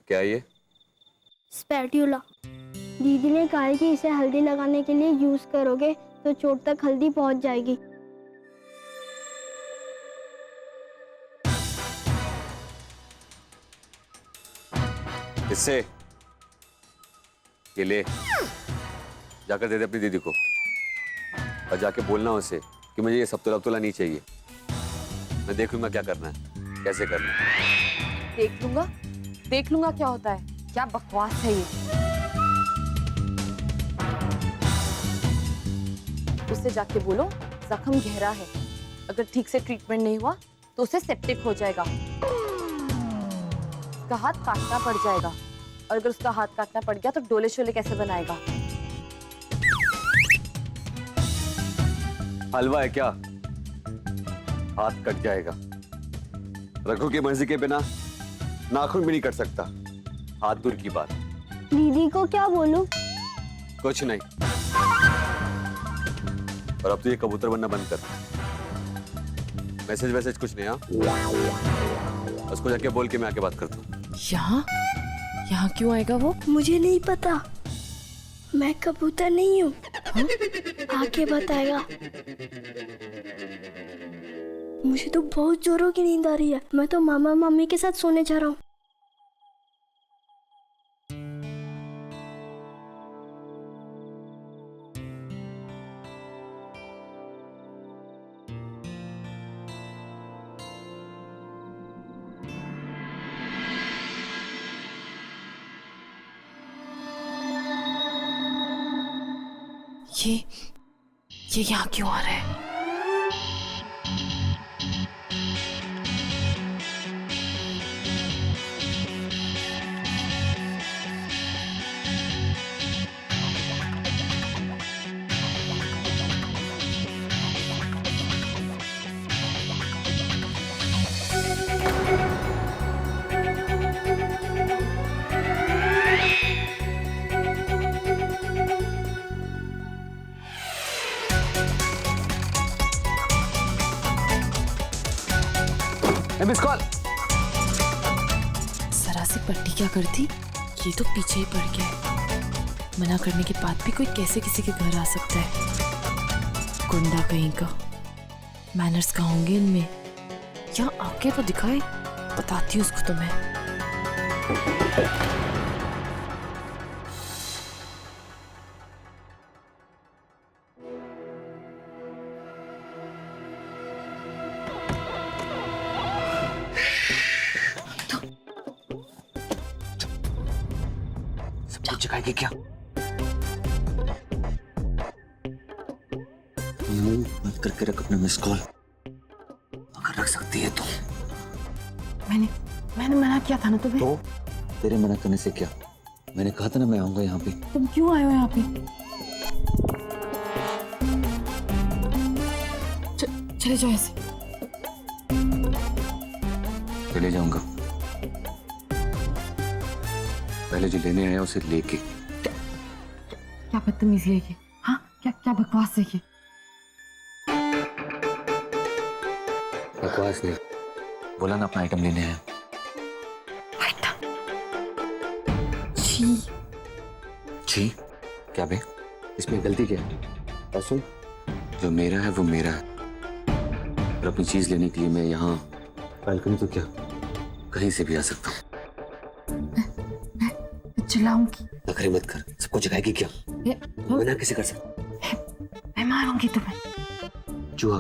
क्या है ये? स्पैट्यूला। दीदी ने कहा है कि इसे हल्दी लगाने के लिए यूज करोगे तो चोट तक हल्दी पहुंच जाएगी। किससे? ये ले, जाकर दे दे अपनी दीदी को और जाके बोलना उसे कि मुझे ये सप्तुला वप्तुला नहीं चाहिए। मैं देख लूंगा क्या करना है, कैसे करना है। देख लूंगा क्या होता है। क्या बकवास है ये। उससे जाके बोलो जख्म गहरा है, अगर ठीक से ट्रीटमेंट नहीं हुआ तो उसे सेप्टिक हो जाएगा, उसका हाथ काटना पड़ जाएगा, और अगर उसका हाथ काटना पड़ गया तो डोले शोले कैसे बनाएगा। हलवा है क्या? हाथ कट जाएगा। रघु की मर्जी के बिना नाखून भी नहीं कट सकता, हाथ दूर की बात। दीदी को क्या बोलूं? कुछ नहीं। और अब तो ये कबूतर बनना बंद कर। मैसेज वैसेज कुछ नहीं। हाँ, उसको जाके बोल के मैं आके बात करता हूँ। यहाँ क्यों आएगा वो? मुझे नहीं पता, मैं कबूतर नहीं हूँ। आके बताएगा। मुझे तो बहुत जोरों की नींद आ रही है। मैं तो मामा मम्मी के साथ सोने जा रहा हूँ। ये यहाँ क्यों आ रहा है? Miss call. जरा सी पट्टी क्या करती, ये तो पीछे ही पड़ गया है। मना करने के बाद भी कोई कैसे किसी के घर आ सकता है? गुंडा कहीं का। मैनर्स कहाँ होंगे इनमें? यहाँ आके तो दिखाए, बताती हूँ उसको तो मैं। जगाएगी क्या? मुंह बंद करके रख अपना मिस कॉल, अगर रख सकती है तो। मैंने मना किया था ना तुम्हें। तो तेरे मना करने से क्या? मैंने कहा था ना मैं आऊंगा यहाँ पे। तुम क्यों आए हो यहाँ पे? चले जाओ ऐसे। चले जाऊंगा, पहले जो लेने आया उसे लेके। क्या बदतमीजी है ये? हाँ, क्या बकवास है ये? बकवास नहीं, बोला ना अपना आइटम लेने आया। छी क्या बे, इसमें गलती क्या है? और सुन, जो मेरा है वो मेरा है, और अपनी चीज लेने के लिए मैं यहाँ बालकनी तो क्या कहीं से भी आ सकता हूँ। चिल्लाऊंगी। नखरे मत कर, सबको जगाएगी क्या? मना कैसे कर सकता? मैं मारूंगी तुम्हें। चूहा।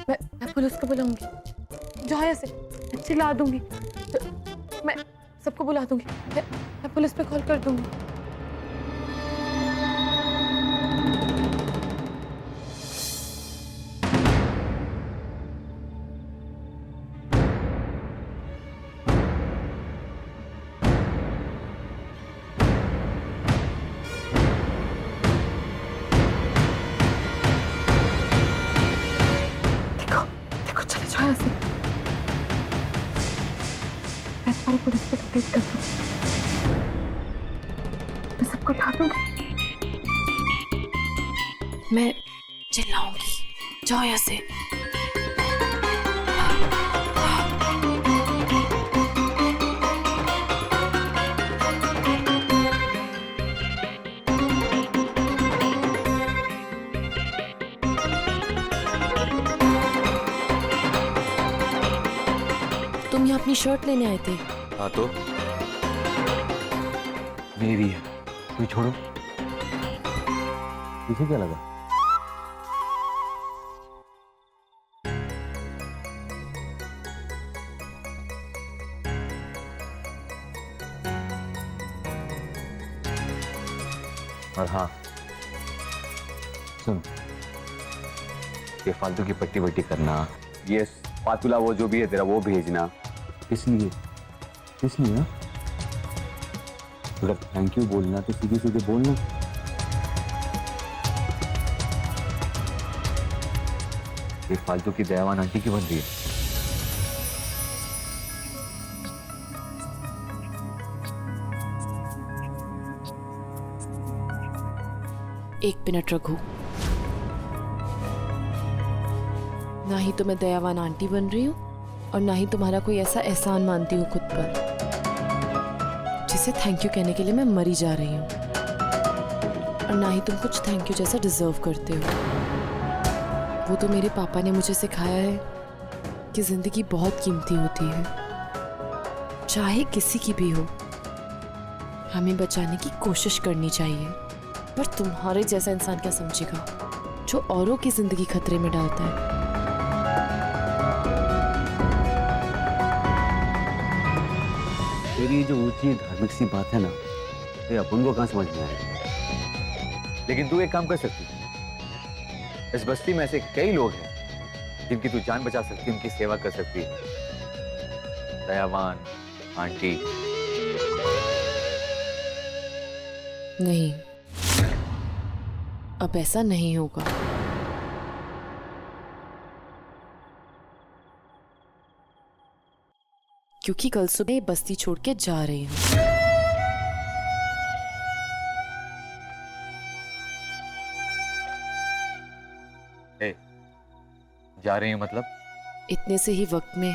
मैं पुलिस को बुलाऊंगी। जाओ ऐसे, चिल्ला दूंगी। मैं सबको बुला दूंगी। मैं पुलिस पे कॉल कर दूंगी। मैं पुलिस पे कंप्लेंट कर दूं। मैं सबको उठा दूंगी। मैं चिल्लाऊंगी, जाओ यहाँ से। अपनी शर्ट लेने आए थे। हाँ तो मेरी है, कोई छोड़ो। तुझे क्या लगा? और हाँ सुन, ये फालतू की पट्टी वट्टी करना, ये फातुला वो जो भी है तेरा वो भेजना, इसलिए इसलिए अगर थैंक यू बोलना तो सीधे सीधे बोलना। ये फालतू की दयावान आंटी की बन रही है। एक मिनट रघु, ना ही तो मैं दयावान आंटी बन रही हूँ और ना ही तुम्हारा कोई ऐसा एहसान मानती हूँ खुद पर जिसे थैंक यू कहने के लिए मैं मरी जा रही हूँ, और ना ही तुम कुछ थैंक यू जैसा डिजर्व करते हो। वो तो मेरे पापा ने मुझे सिखाया है कि जिंदगी बहुत कीमती होती है, चाहे किसी की भी हो, हमें बचाने की कोशिश करनी चाहिए। पर तुम्हारे जैसा इंसान क्या समझेगा जो औरों की जिंदगी खतरे में डालता है। तेरी जो ऊंची धार्मिक सी बात है ना, ये अपन को कहां समझ में आएगा। लेकिन तू एक काम कर सकती है, इस बस्ती में ऐसे कई लोग हैं जिनकी तू जान बचा सकती है, उनकी सेवा कर सकती है। दयावान आंटी। नहीं, अब ऐसा नहीं होगा। क्योंकि कल सुबह ये बस्ती छोड़ के जा रही हूं। जा रही हूं मतलब? इतने से ही वक्त में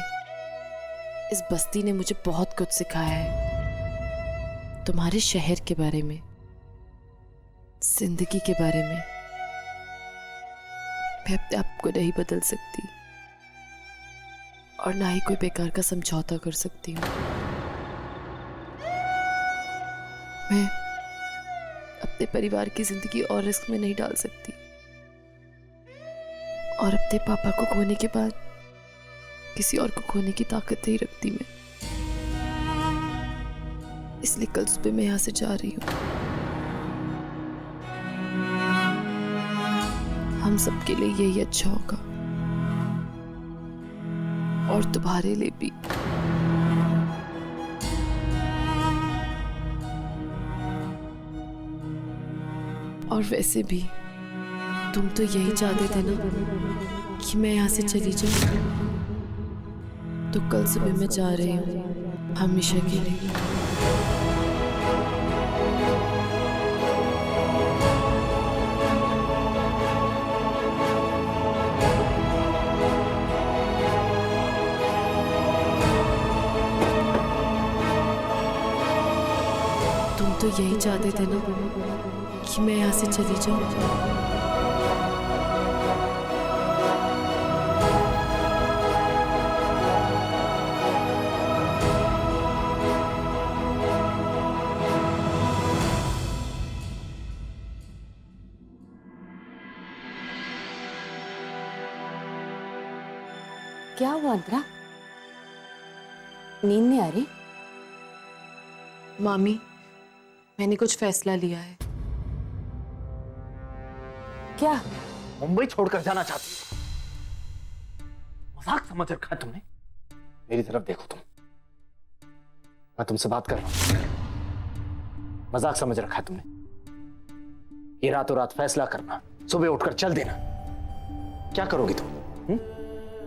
इस बस्ती ने मुझे बहुत कुछ सिखाया है, तुम्हारे शहर के बारे में, जिंदगी के बारे में। मैं अपने आप को नहीं बदल सकती और ना ही कोई बेकार का समझौता कर सकती हूँ। मैं अपने परिवार की जिंदगी और रिस्क में नहीं डाल सकती, और अपने पापा को खोने के बाद किसी और को खोने की ताकत नहीं रखती मैं। इसलिए कल सुबह मैं यहाँ से जा रही हूँ। हम सबके लिए यही अच्छा होगा, और तुम्हारे लिए भी। और वैसे भी तुम तो यही चाहते थे ना कि मैं यहाँ से चली जाऊं। तो कल सुबह मैं जा रही हूँ हमेशा के लिए। तुम तो यही चाहते थे ना कि मैं यहाँ से चली जाऊं। क्या हुआ अंतरा? नींद नहीं आ रही? मामी, मैंने कुछ फैसला लिया है। क्या? मुंबई छोड़कर जाना चाहती हो? मजाक समझ रखा है तुमने? मेरी तरफ देखो तुम, मैं तुमसे बात कर रहा हूं। मजाक समझ रखा है तुमने? ये रातों रात फैसला करना, सुबह उठकर चल देना, क्या करोगी तुम?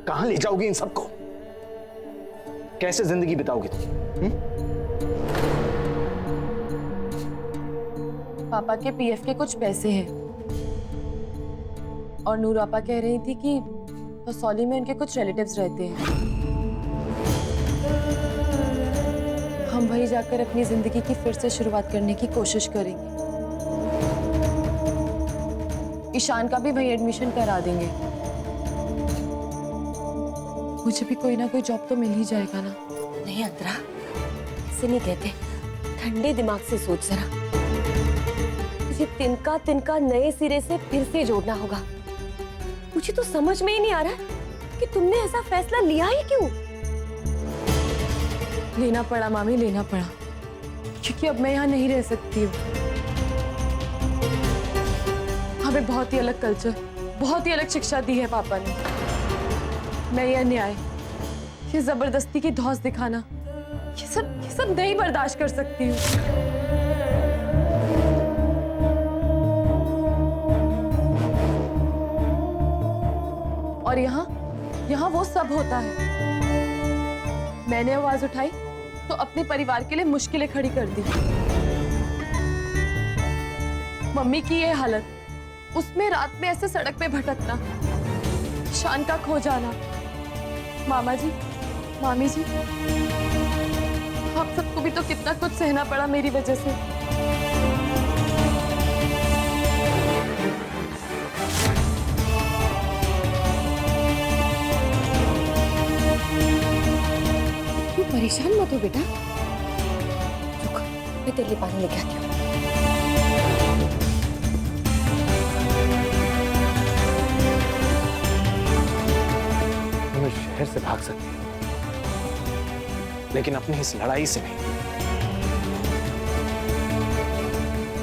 कहां ले जाओगी इन सबको? कैसे जिंदगी बिताओगी तुम? पापा के पीएफ के कुछ पैसे हैं, और नूर आपा कह रही थी कि कसौली में उनके कुछ रिलेटिव्स रहते हैं। हम वहीं जाकर अपनी जिंदगी की फिर से शुरुआत करने की कोशिश करेंगे। ईशान का भी वहीं एडमिशन करा देंगे। मुझे भी कोई ना कोई जॉब तो मिल ही जाएगा ना। नहीं अंतरा, ऐसे नहीं कहते। ठंडे दिमाग से सोच जरा। तुझे तिनका तिनका नए सिरे से फिर से जोड़ना होगा। मुझे तो समझ में ही नहीं आ रहा कि तुमने ऐसा फैसला लिया ही क्यों। लेना पड़ा मामी, लेना पड़ा, क्योंकि अब मैं यहाँ नहीं रह सकती हूँ। हमें बहुत ही अलग कल्चर, बहुत ही अलग शिक्षा दी है पापा ने। मैं यह न्याय, ये जबरदस्ती की धौंस दिखाना, ये सब नहीं बर्दाश्त कर सकती हूँ। और यहाँ वो सब होता है। मैंने आवाज उठाई तो अपने परिवार के लिए मुश्किलें खड़ी कर दी। मम्मी की ये हालत, उसमें रात में ऐसे सड़क पे भटकना, शान का खो जाना। मामा जी, मामी जी, आप सबको भी तो कितना कुछ सहना पड़ा मेरी वजह से। तू परेशान मत हो बेटा। रुक, मैं तेरे लिए पानी लेके आती हूँ। तुम्हें शहर से भाग सकती हो, लेकिन अपनी इस लड़ाई से नहीं।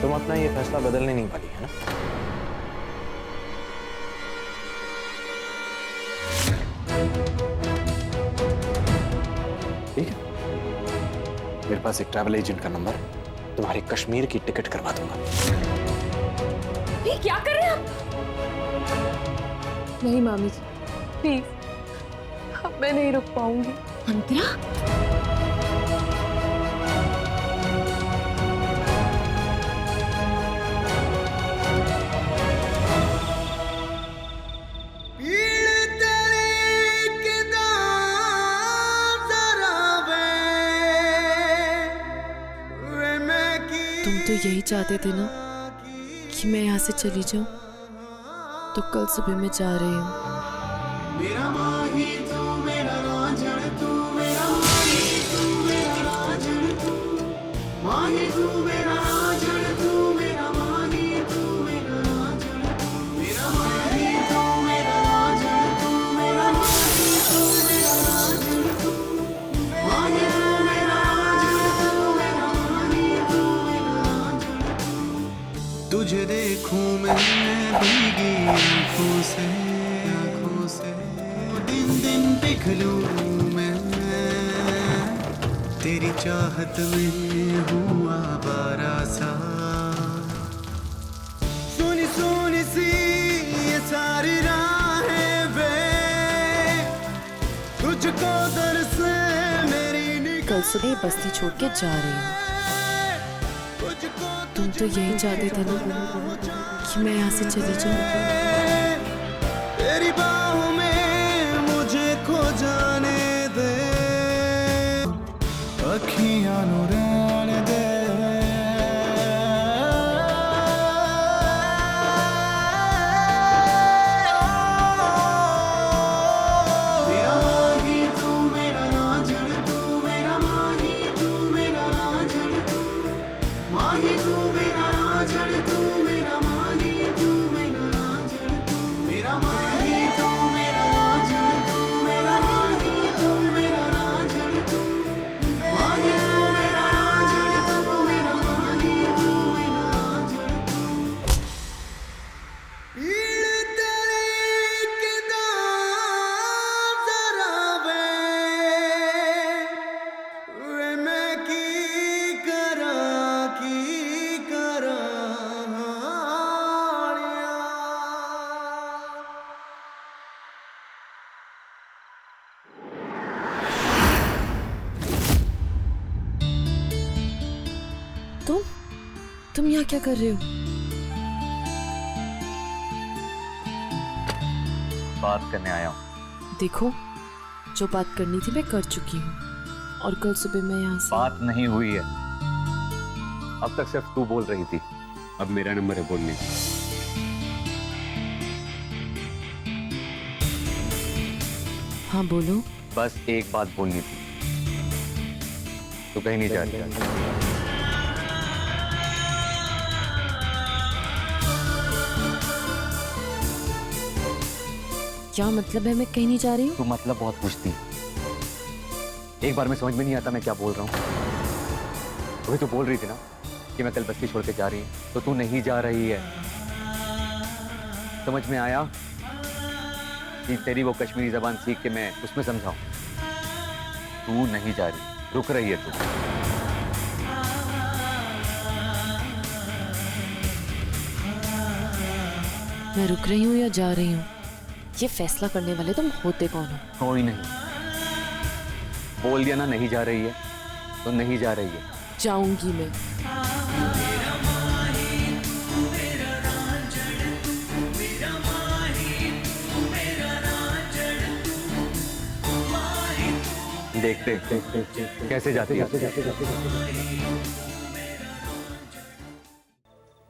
तुम अपना ये फैसला बदलने नहीं वाली है ना? ठीक है, मेरे पास एक ट्रैवल एजेंट का नंबर, तुम्हारी कश्मीर की टिकट करवा दूंगा। ये क्या कर रहे हैं आप? नहीं मामी जी, प्लीज, अब मैं नहीं रुक पाऊंगी। अंतरा, तुम तो यही चाहते थे ना कि मैं यहाँ से चली जाऊं, तो कल सुबह मैं जा रही हूँ। मेरा माही तू, मेरा रांझण तू, मेरा माही तू, मेरा रांझण तू, माही तू, मेरा रांझण तू, मेरा माही तू, मेरा रांझण तू, मेरा माही तू, मेरा रांझण तू, मेरा माही तू, मेरा रांझण तू, माही तू, मेरा रांझण तू, मेरा माही तू, मेरा रांझण तू। तुझे देखूं मैं भीगी आंखों से, दिन दिन पिघलूं मैं, तेरी चाहत में हूँ आवारा सा। सुनी सुनी सी ये सारी राहें वे, तुझको दरसे मेरी कल सुबह बस्ती छोड़ के जा रही हूँ। तुम तो यही चाहते थे ना कि मैं यहाँ से चली जाऊँ। तेरी बाहों में मुझे खो जाने दे, अखियां नू रहने दे। मेरा माही तू, मेरा रांझण तू, मेरा माही तू, मेरा रांझण तू, माही तू, मेरा रांझण तू, मेरा माही तू, मेरा रांझण तू, मेरा माही तू, मेरा रांझण तू, मेरा माही तू, मेरा रांझण तू, माही तू, मेरा रांझण तू, मेरा माही तू, मेरा रांझण तू। पीड़ तेरी किदां जरा वे मैं की करा हालिया। तुम यहाँ क्या कर रहे हो? बात करने आया हूँ। देखो, जो बात करनी थी मैं कर चुकी हूँ, और कल सुबह मैं यहाँ से। बात नहीं हुई है, अब तक सिर्फ तू बोल रही थी, अब मेरा नंबर है बोलने का। हाँ बोलो। बस एक बात बोलनी थी। तू कहीं नहीं जा रही? क्या मतलब है मैं कहीं नहीं जा रही हूँ? तू मतलब बहुत पूछती है। एक बार में समझ में नहीं आता मैं क्या बोल रहा हूँ। वही तो बोल रही थी ना कि मैं कल बस्ती छोड़ के जा रही हूँ, तो तू नहीं जा रही है। समझ में आया कि तेरी वो कश्मीरी जबान सीख के मैं उसमें समझाऊं? तू नहीं जा रही, रुक रही है तू। मैं रुक रही हूँ या जा रही हूँ, ये फैसला करने वाले तुम होते कौन हो? कोई नहीं। बोल दिया ना नहीं जा रही है, तो नहीं जा रही है। जाऊंगी मैं। देखते कैसे जाती है।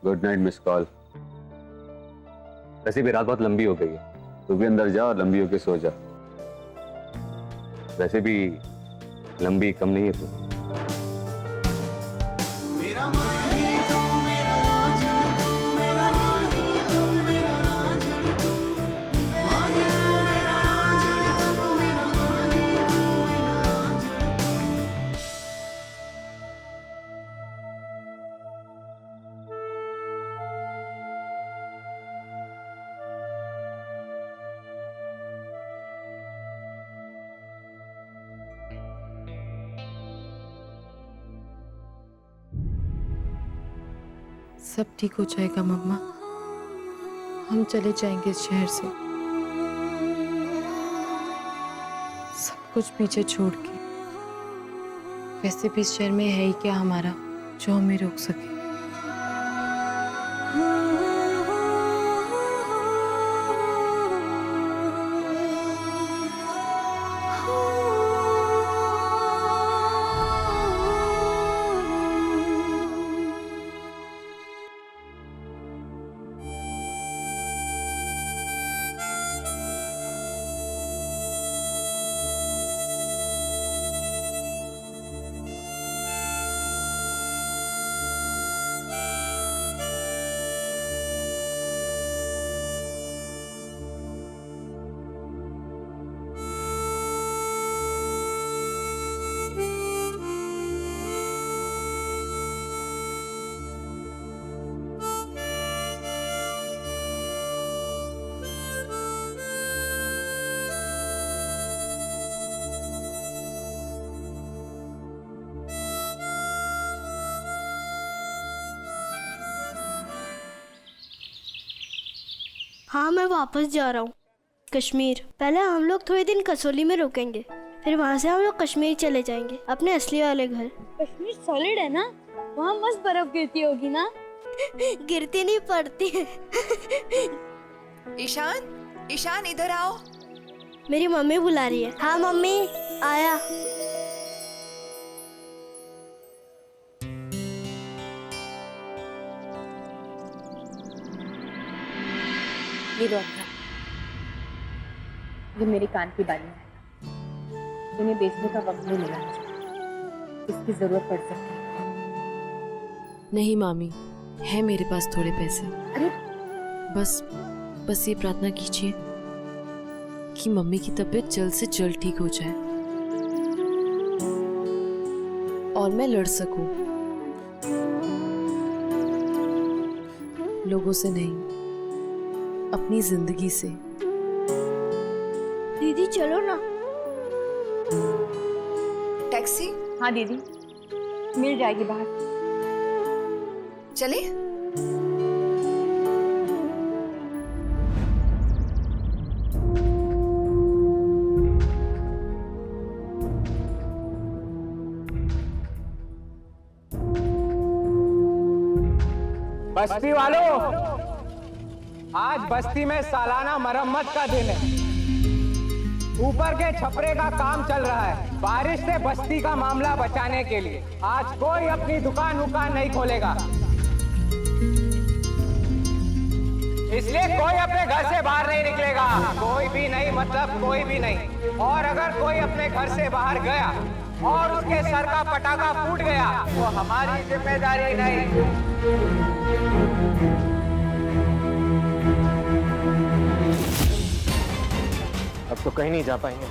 Good night miss call. वैसे भी रात बहुत लंबी हो गई है, तू भी अंदर जा और लंबी होके सो जा। वैसे भी लंबी कम नहीं है तू। मेरा माही तू मेरा रांझण तू मेरा माही तू मेरा रांझण तू माही तू मेरा रांझण तू मेरा माही तू मेरा रांझण। सब ठीक हो जाएगा मम्मा, हम चले जाएंगे इस शहर से, सब कुछ पीछे छोड़ के। वैसे भी इस शहर में है ही क्या हमारा जो हमें रोक सके। हाँ मैं वापस जा रहा हूँ कश्मीर। पहले हम लोग थोड़े दिन कसौली में रुकेंगे, फिर वहाँ से हम लोग कश्मीर चले जाएंगे अपने असली वाले घर। कश्मीर सॉलिड है ना, वहाँ मस्त बर्फ गिरती होगी ना। गिरती नहीं पड़ती। ईशान, ईशान इधर आओ। मेरी मम्मी बुला रही है। हाँ मम्मी आया। ये लो अपना, ये मेरे कान की बाली है, इन्हें बेचने का वक्त नहीं मिला मुझे, इसकी जरूरत पड़ सकती है। नहीं मामी, है मेरे पास थोड़े पैसे। अरे बस ये प्रार्थना कीजिए कि मम्मी की तबीयत जल्द से जल्द ठीक हो जाए और मैं लड़ सकूं, लोगों से नहीं, अपनी जिंदगी से। दीदी चलो ना। टैक्सी हाँ दीदी, मिल जाएगी बाहर। चले। बस्ती वालों, आज बस्ती में सालाना मरम्मत का दिन है। ऊपर के छपरे का काम चल रहा है, बारिश से बस्ती का मामला बचाने के लिए। आज कोई अपनी दुकान नहीं खोलेगा। इसलिए कोई अपने घर से बाहर नहीं निकलेगा। कोई भी नहीं, मतलब कोई भी नहीं। और अगर कोई अपने घर से बाहर गया और उसके सर का पटाखा फूट गया तो हमारी जिम्मेदारी नहीं। अब तो कहीं नहीं जा पाएंगे।